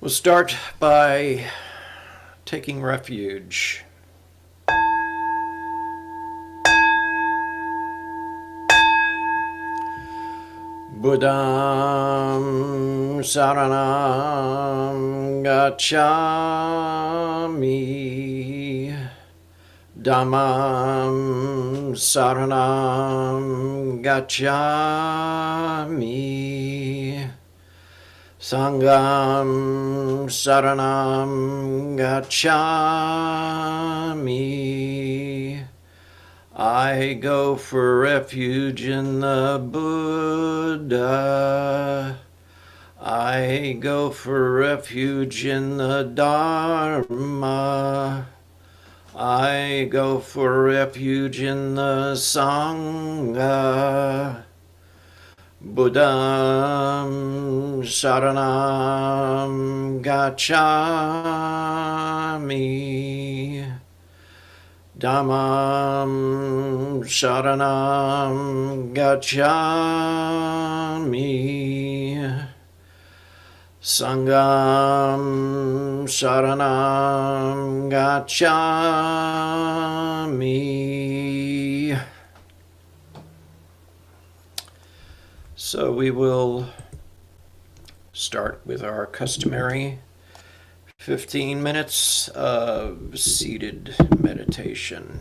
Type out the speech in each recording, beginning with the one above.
We'll start by taking refuge. Buddham Saranam Gacchami Dhammam Saranam Gacchami Sangham Saranam Gacchami. I go for refuge in the Buddha. I go for refuge in the Dharma. I go for refuge in the Sangha. Buddham Saranam Gacchami Dhammam Saranam Gacchami Sangham Saranam Gacchami. So we will start with our customary 15 minutes of seated meditation.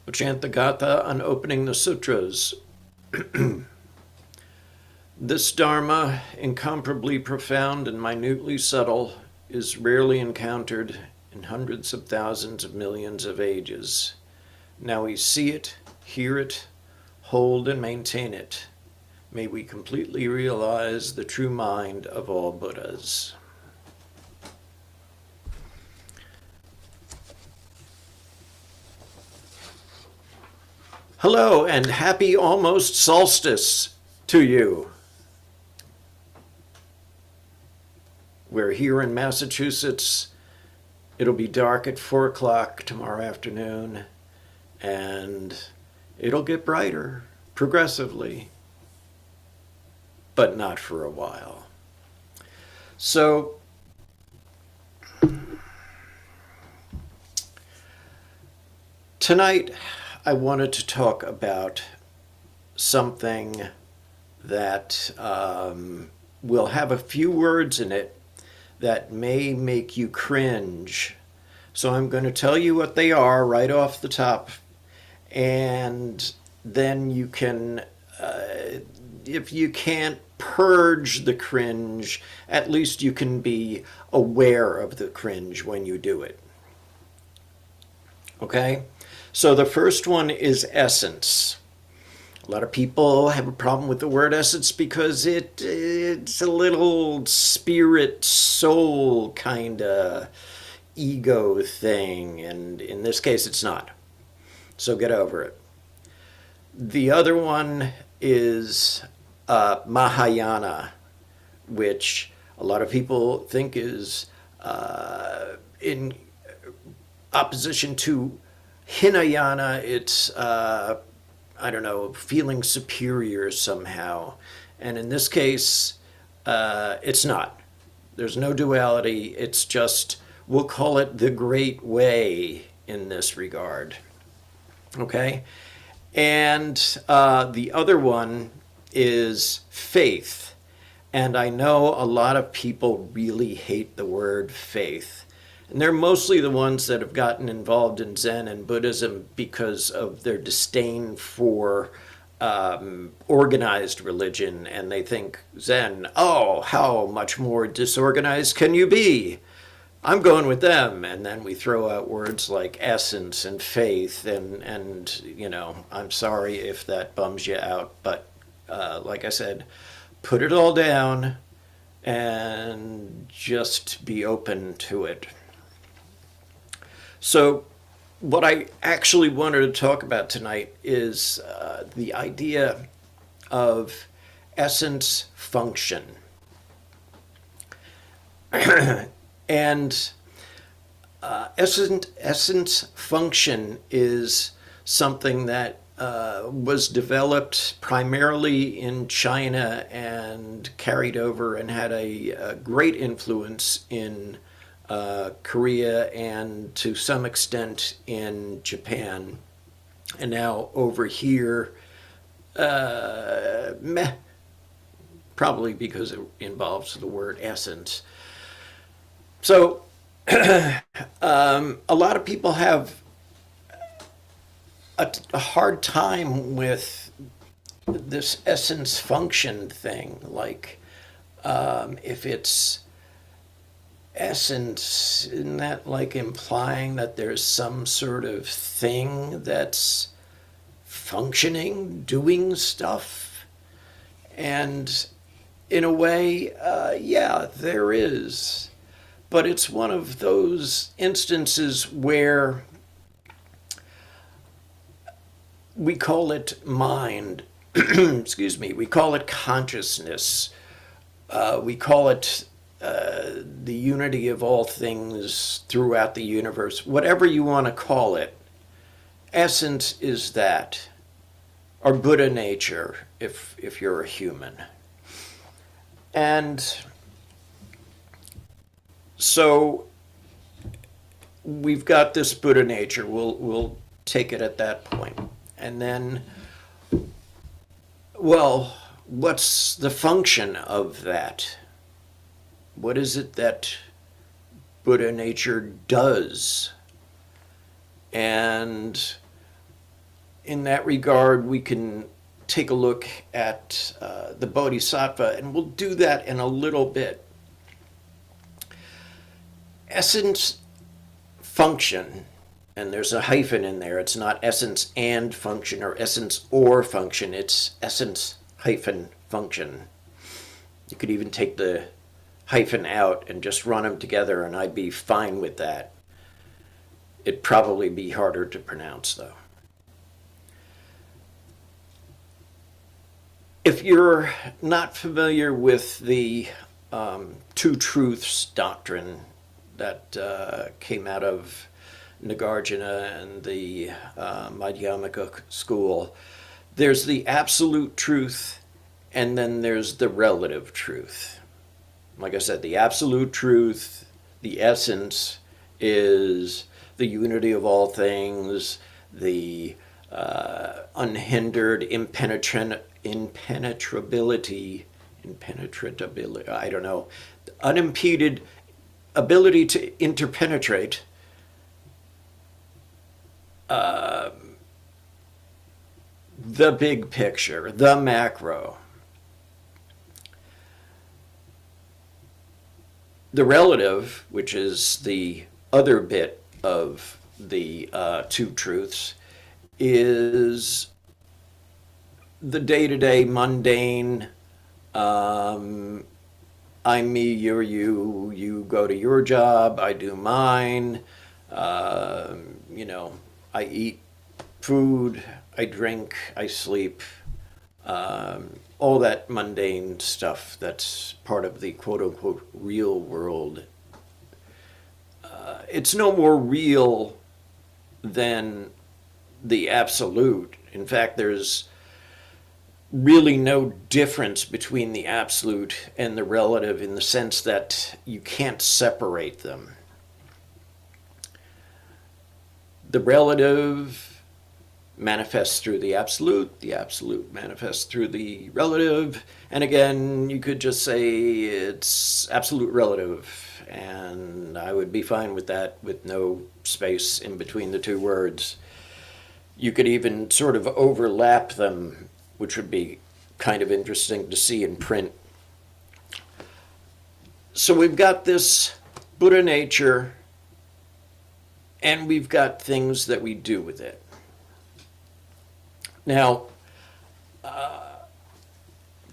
We'll chant the Gatha on opening the sutras. This Dharma, incomparably profound and minutely subtle, is rarely encountered in hundreds of thousands of millions of ages. Now we see it, hear it, hold and maintain it. May we completely realize the true mind of all Buddhas. Hello and happy almost solstice to you. We're here in Massachusetts. It'll be dark at 4 o'clock tomorrow afternoon, and it'll get brighter progressively, but not for a while. So, tonight I wanted to talk about something that will have a few words in it that may make you cringe. So I'm going to tell you what they are right off the top, and then you can, if you can't purge the cringe, at least you can be aware of the cringe when you do it. Okay? So the first one is essence. A lot of people have a problem with the word essence because it's a little spirit, soul kind of ego thing, and in this case it's not. So get over it. The other one is Mahayana, which a lot of people think is in opposition to Hinayana. It's I don't know, feeling superior somehow. And in this case, it's not. There's no duality. It's just, we'll call it the great way in this regard. Okay? And the other one is faith. And I know a lot of people really hate the word faith. And they're mostly the ones that have gotten involved in Zen and Buddhism because of their disdain for organized religion. And they think Zen, oh, how much more disorganized can you be? I'm going with them. And then we throw out words like essence and faith. And you know, I'm sorry if that bums you out. But like I said, put it all down and just be open to it. So what I actually wanted to talk about tonight is the idea of essence function. And essence function is something that was developed primarily in China and carried over and had a great influence in Korea and to some extent in Japan. And now over here, probably because it involves the word essence. So a lot of people have a hard time with this essence function thing. Like if it's essence, isn't that like implying that there's some sort of thing that's functioning, doing stuff? And in a way, yeah, there is. But it's one of those instances where we call it mind, excuse me, we call it consciousness, we call it the unity of all things throughout the universe, whatever you want to call it. Essence is that, or Buddha nature, if you're a human. And so we've got this Buddha nature. We'll take it at that point. And then, well, what's the function of that? What is it that Buddha nature does. And in that regard, we can take a look at the Bodhisattva, and we'll do that in a little bit. Essence, function, and there's a hyphen in there. It's not essence and function or essence or function. It's essence hyphen function. You could even take the hyphen out and just run them together, and I'd be fine with that. It'd probably be harder to pronounce, though. If you're not familiar with the Two Truths doctrine that came out of Nagarjuna and the Madhyamaka school, there's the absolute truth and then there's the relative truth. Like I said, the absolute truth, the essence, is the unity of all things, the unhindered impenetrability, I don't know, unimpeded ability to interpenetrate the big picture, the macro. The relative, which is the other bit of the Two Truths, is the day-to-day mundane, I'm me, you're you, you go to your job, I do mine, I eat food, I drink, I sleep, all that mundane stuff that's part of the quote-unquote real world. It's no more real than the absolute. In fact, there's really no difference between the absolute and the relative in the sense that you can't separate them. The relative manifests through the absolute manifests through the relative, and again, you could just say it's absolute relative, and I would be fine with that, with no space in between the two words. You could even sort of overlap them, which would be kind of interesting to see in print. So we've got this Buddha nature, and we've got things that we do with it. Now,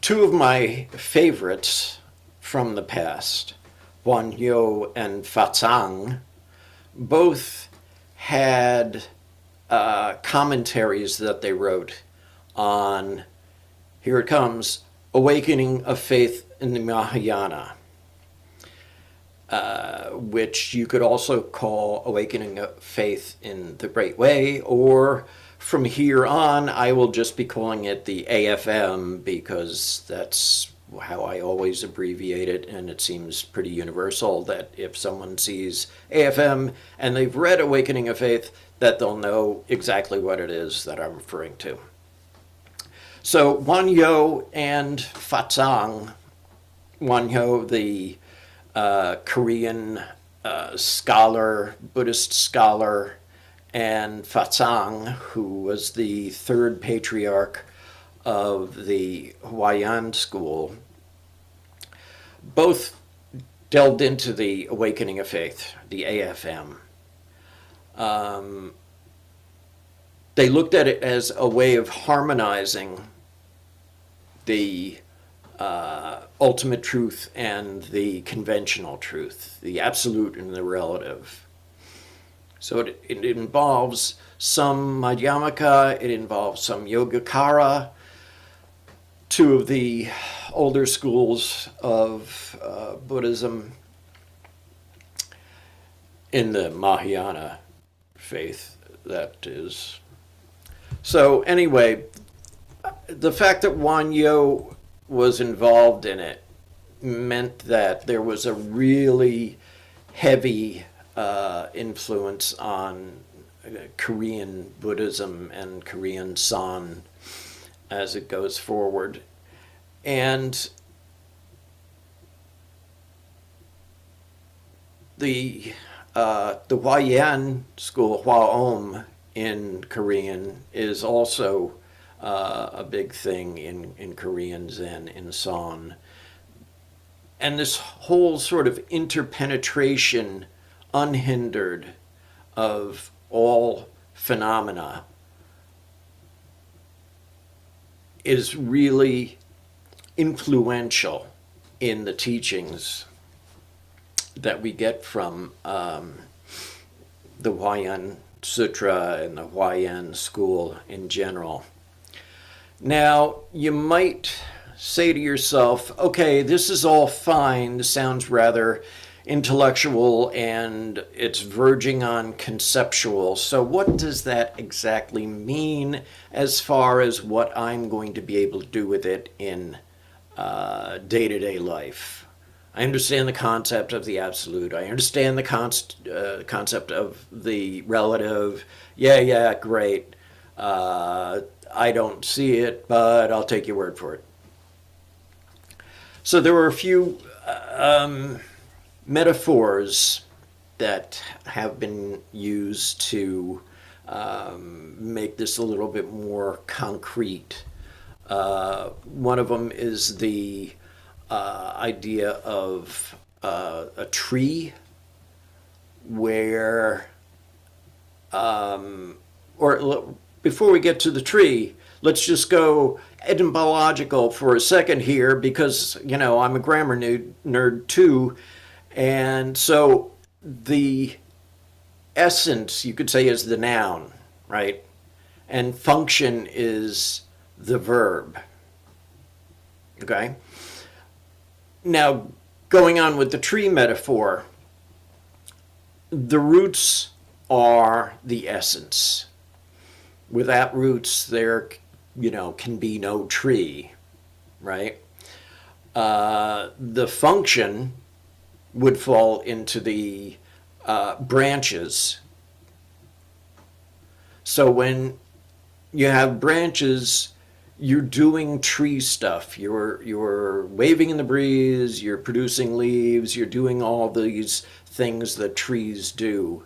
two of my favorites from the past, Guan Yu and Fa Zhang, both had commentaries that they wrote on, here it comes, Awakening of Faith in the Mahayana, which you could also call Awakening of Faith in the Great Way, or from here on, I will just be calling it the AFM because that's how I always abbreviate it, and it seems pretty universal that if someone sees AFM and they've read Awakening of Faith, that they'll know exactly what it is that I'm referring to. So Guan Yu and Fa Zhang, Guan Yu, the Korean scholar, Buddhist scholar, and Fa Zhang, who was the third patriarch of the Huayan school, both delved into the Awakening of Faith, the AFM. They looked at it as a way of harmonizing the ultimate truth and the conventional truth, the absolute and the relative. So it involves some Madhyamaka, it involves some Yogacara, two of the older schools of Buddhism in the Mahayana faith, that is. So anyway, the fact that Guan Yu was involved in it meant that there was a really heavy influence on Korean Buddhism and Korean San as it goes forward. And the Hwayan school, Hwaom in Korean, is also a big thing in Korean Zen, in Son. And this whole sort of interpenetration, unhindered, of all phenomena is really influential in the teachings that we get from the Hwayan Sutra and the Hwayan school in general. Now, you might say to yourself, okay, this is all fine. This sounds rather intellectual and it's verging on conceptual. So what does that exactly mean as far as what I'm going to be able to do with it in day-to-day life? I understand the concept of the absolute. I understand the concept of the relative. Yeah, great. I don't see it, but I'll take your word for it. So there were a few metaphors that have been used to make this a little bit more concrete. One of them is the idea of a tree where, or before we get to the tree, let's just go etymological for a second here, because, you know, I'm a grammar nerd too. And so the essence, you could say, is the noun, right? And function is the verb. Okay? Now, going on with the tree metaphor, the roots are the essence. Without roots, there, can be no tree, right? The function would fall into the branches. So when you have branches, you're doing tree stuff. You're waving in the breeze, you're producing leaves, you're doing all these things that trees do.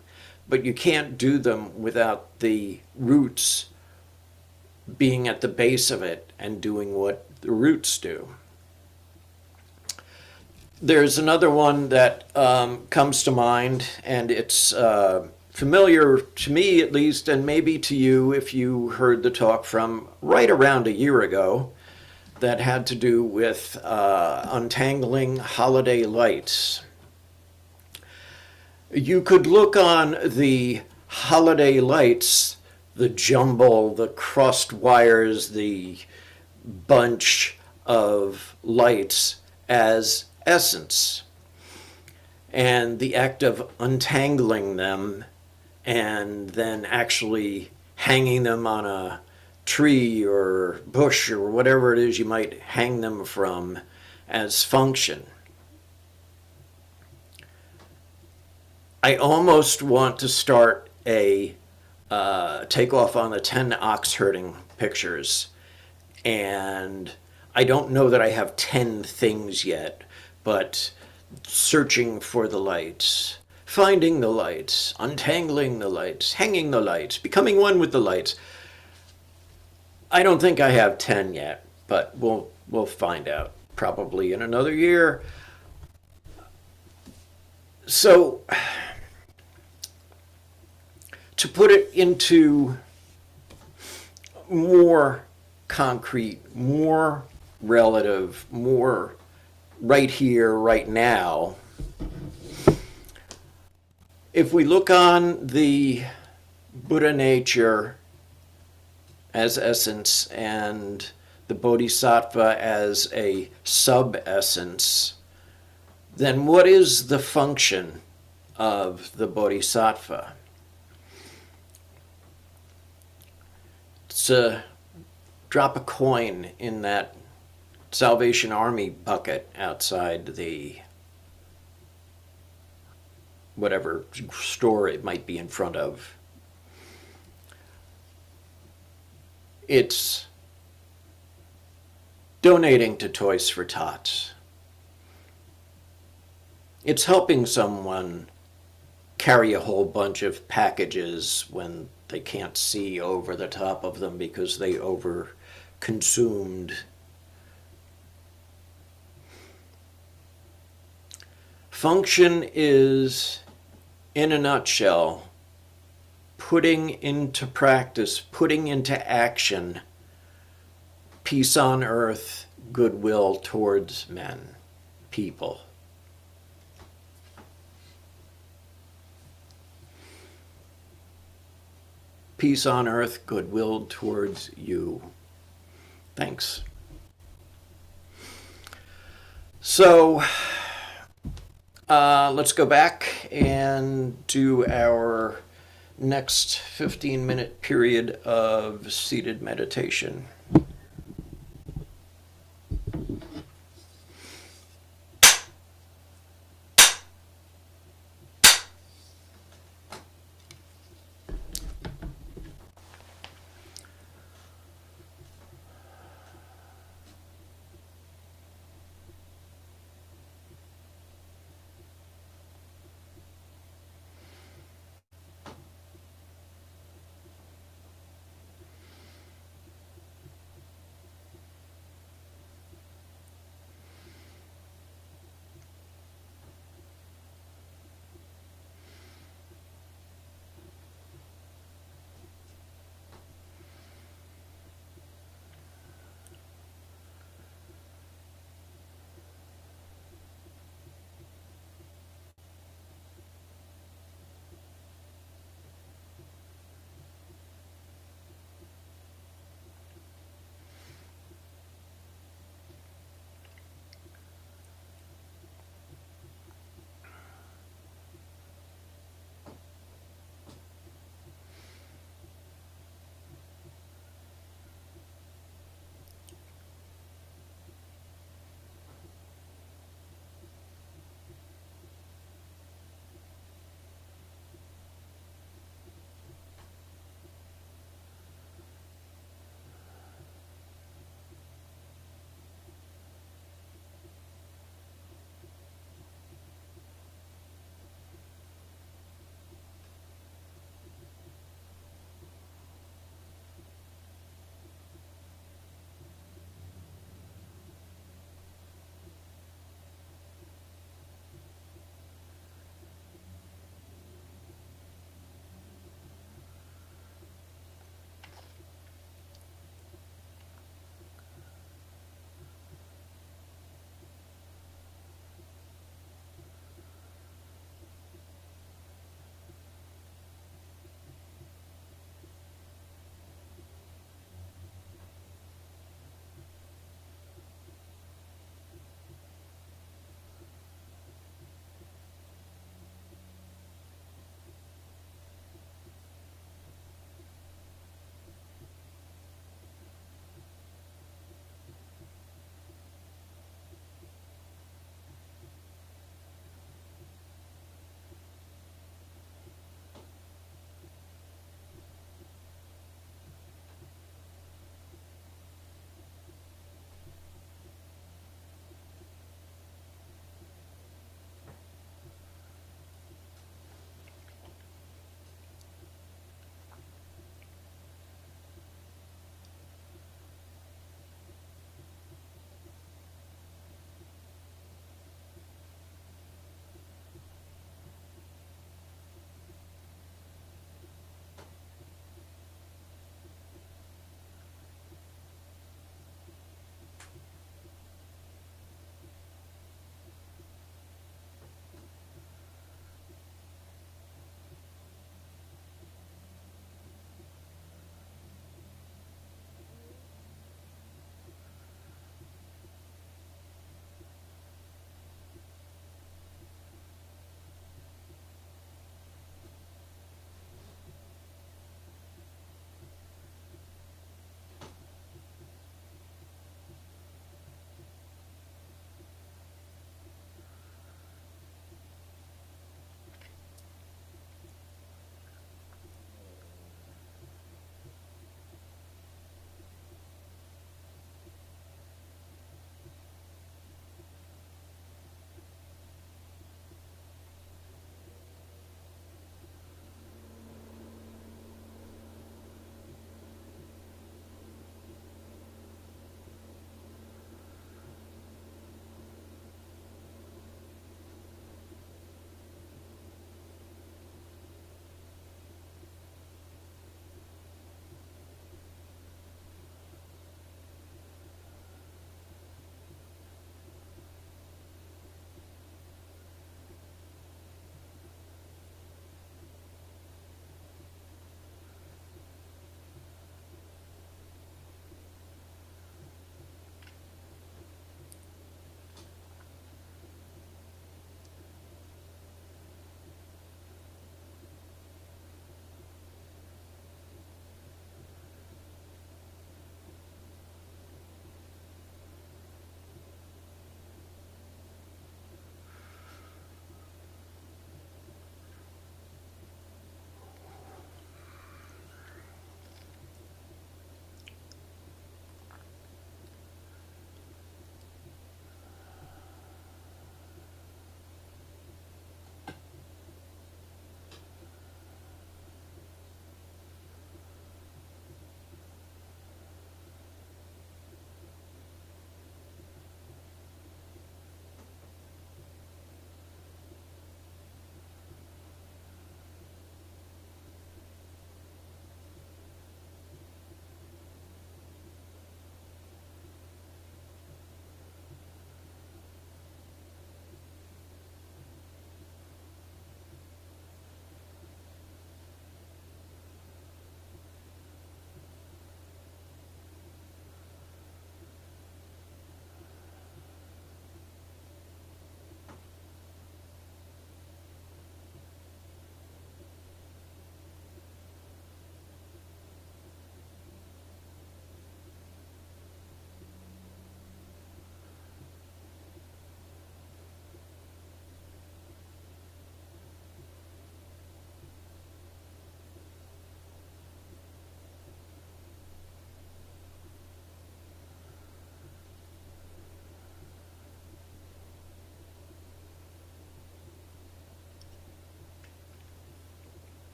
But you can't do them without the roots being at the base of it and doing what the roots do. There's another one that comes to mind, and it's familiar to me at least, and maybe to you if you heard the talk from right around a year ago, that had to do with untangling holiday lights. You could look on the holiday lights, the jumble, the crossed wires, the bunch of lights, as essence. And the act of untangling them and then actually hanging them on a tree or bush or whatever it is you might hang them from as function. I almost want to start a takeoff on the 10 ox herding pictures, and I don't know that I have 10 things yet, but searching for the lights, finding the lights, untangling the lights, hanging the lights, becoming one with the lights. I don't think I have 10 yet, but we'll find out probably in another year. So, to put it into more concrete, more relative, more right here, right now, if we look on the Buddha nature as essence and the Bodhisattva as a sub-essence, then what is the function of the Bodhisattva? To drop a coin in that Salvation Army bucket outside the whatever store it might be in front of. It's donating to Toys for Tots. It's helping someone carry a whole bunch of packages when they can't see over the top of them because they over consumed. Function is, in a nutshell, putting into practice, putting into action peace on earth, goodwill towards men, people. Peace on earth, goodwill towards you. Thanks. So let's go back and do our next 15-minute period of seated meditation.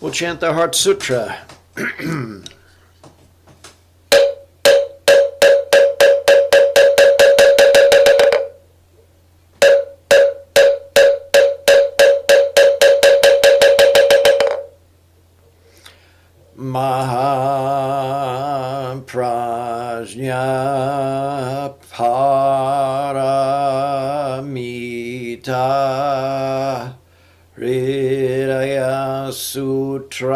We'll chant the Heart Sutra. Mahaprajna Paramita Hridaya Sutra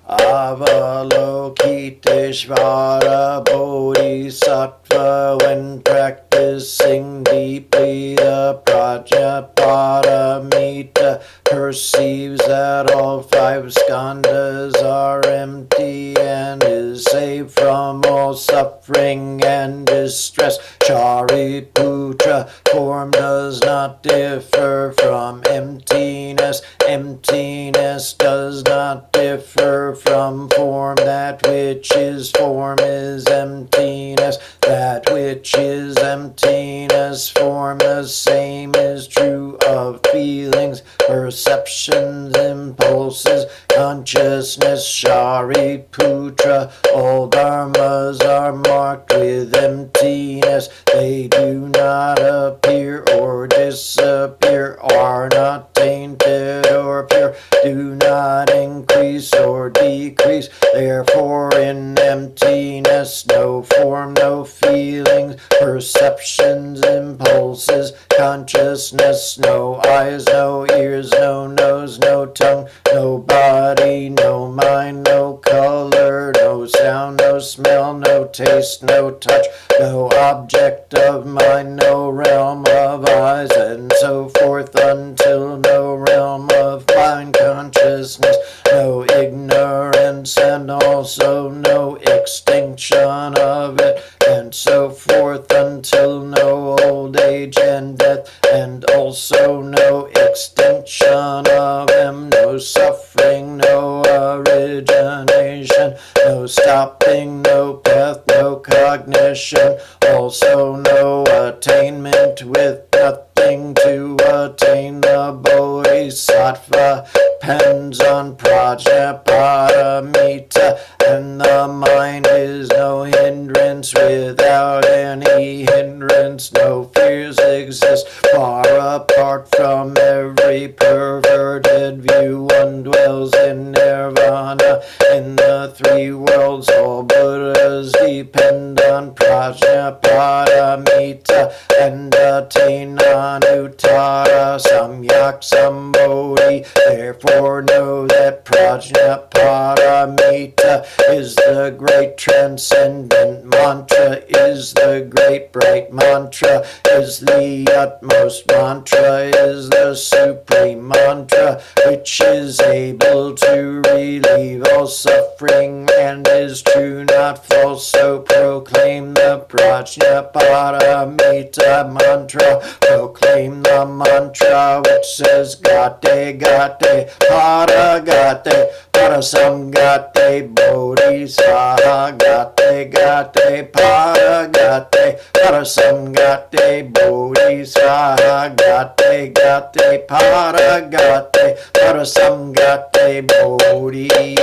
Avalokiteshvara Bodhisattva, when practicing deeply the Prajna Paramita, perceives that all five skandhas are empty and is saved from all suffering and distress. Shariputra, form does not differ from emptiness. Emptiness does not differ from form. That which is form is emptiness. That which is emptiness, form. The same is true of feelings, perceptions, impulses, consciousness. Shariputra, all dharmas are marked with emptiness. They do not appear or disappear, are not tainted or pure, do not increase or decrease. Therefore in emptiness, no form, no feelings, perceptions, impulses, consciousness, no eyes, no ears, no nose, no tongue, no body, no mind, no color, no sound, no smell, no taste, no touch, no object of mind, no realm of eyes, and so forth, until no realm of mind consciousness, no ignorance, and also no extinction of it, and so forth, until no old age and death, and also no extinction of them, no suffering, no origination, no stopping, no path, no cognition, also no attainment, with nothing to attain. The Bodhisattva depends on Prajna Paramita, and the mind is no hindrance. Without any hindrance, no fears exist. Far apart from every perverted view, one dwells in nirvana. In the three worlds, all Buddhas depend on Prajna Paramita and attain Anuttara Samyak Sambodhi. Therefore know that Prajna Paramita is the great transcendent mantra, is the great bright mantra, is the utmost mantra, is the supreme mantra, which is able to relieve all suffering and is true, not false. So proclaim the Prajna Paramita mantra. Proclaim the mantra which says Gate Gate Para Gate Parasamgate Bodhisattva Gate Gate Para Gate Parasamgate Bodhisattva Gate Gate Para Gate Parasamgate Bodhisattva.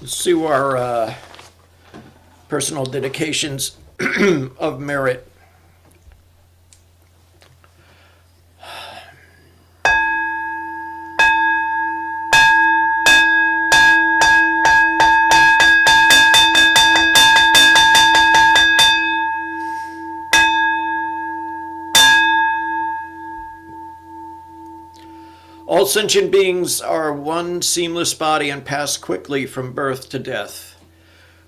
Let's do our personal dedications of merit. All sentient beings are one seamless body and pass quickly from birth to death.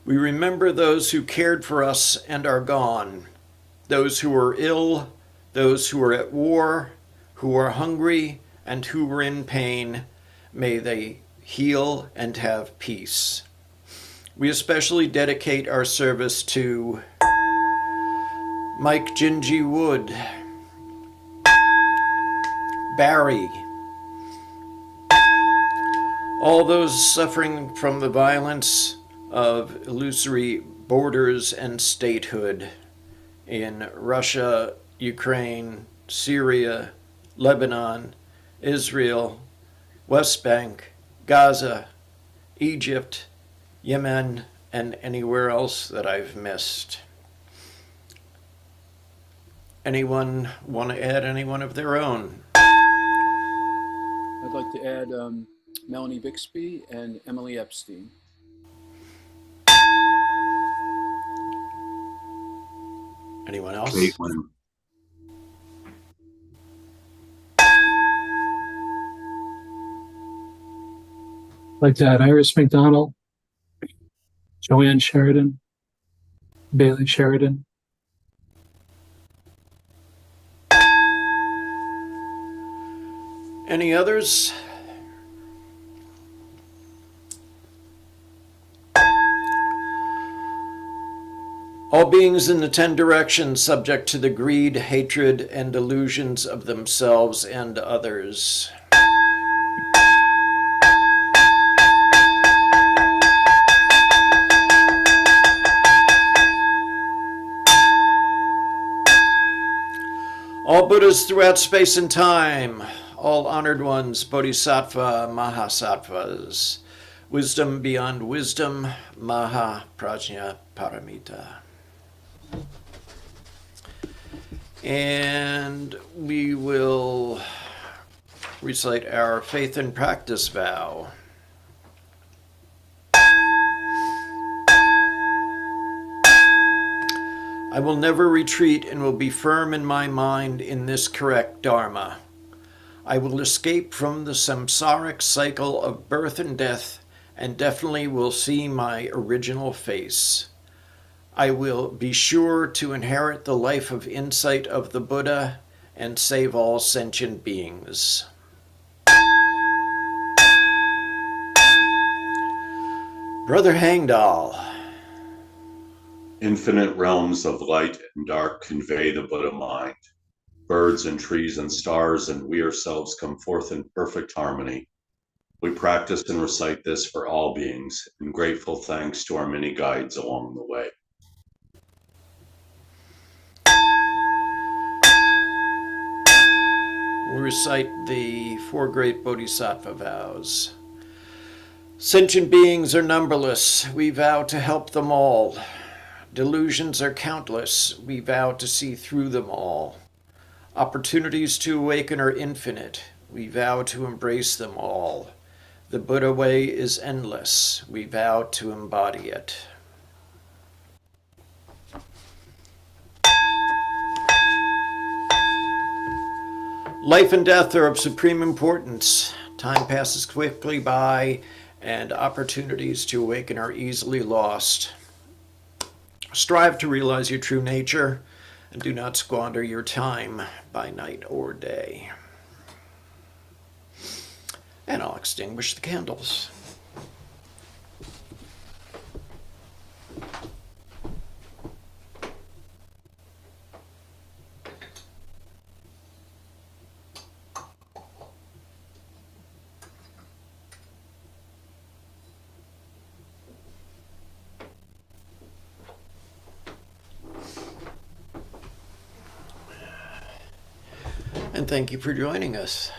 We remember those who cared for us and are gone, those who were ill, those who were at war, who were hungry, and who were in pain. May they heal and have peace. We especially dedicate our service to Mike Gingy Wood, Barry, All those suffering from the violence of illusory borders and statehood in Russia, Ukraine, Syria, Lebanon, Israel, West Bank, Gaza, Egypt, Yemen, and anywhere else that I've missed. Anyone want to add anyone of their own? I'd like to add Melanie Bixby and Emily Epstein. Anyone else? Caitlin. I'd like to add Iris McDonald, Joanne Sheridan, Bailey Sheridan. Any others? All beings in the 10 directions subject to the greed, hatred, and delusions of themselves and others. All Buddhas throughout space and time, all honored ones, Bodhisattva, Mahasattvas, wisdom beyond wisdom, Maha Prajna Paramita. And we will recite our faith and practice vow. I will never retreat and will be firm in my mind in this correct Dharma. I will escape from the samsaric cycle of birth and death and definitely will see my original face. I will be sure to inherit the life of insight of the Buddha and save all sentient beings. Brother Hangdal. Infinite realms of light and dark convey the Buddha mind. Birds and trees and stars and we ourselves come forth in perfect harmony. We practice and recite this for all beings, and grateful thanks to our many guides along the way. We recite the 4 great Bodhisattva vows. Sentient beings are numberless. We vow to help them all. Delusions are countless. We vow to see through them all. Opportunities to awaken are infinite. We vow to embrace them all. The Buddha way is endless. We vow to embody it. Life and death are of supreme importance. Time passes quickly by, and opportunities to awaken are easily lost. Strive to realize your true nature, and do not squander your time by night or day. And I'll extinguish the candles. And thank you for joining us.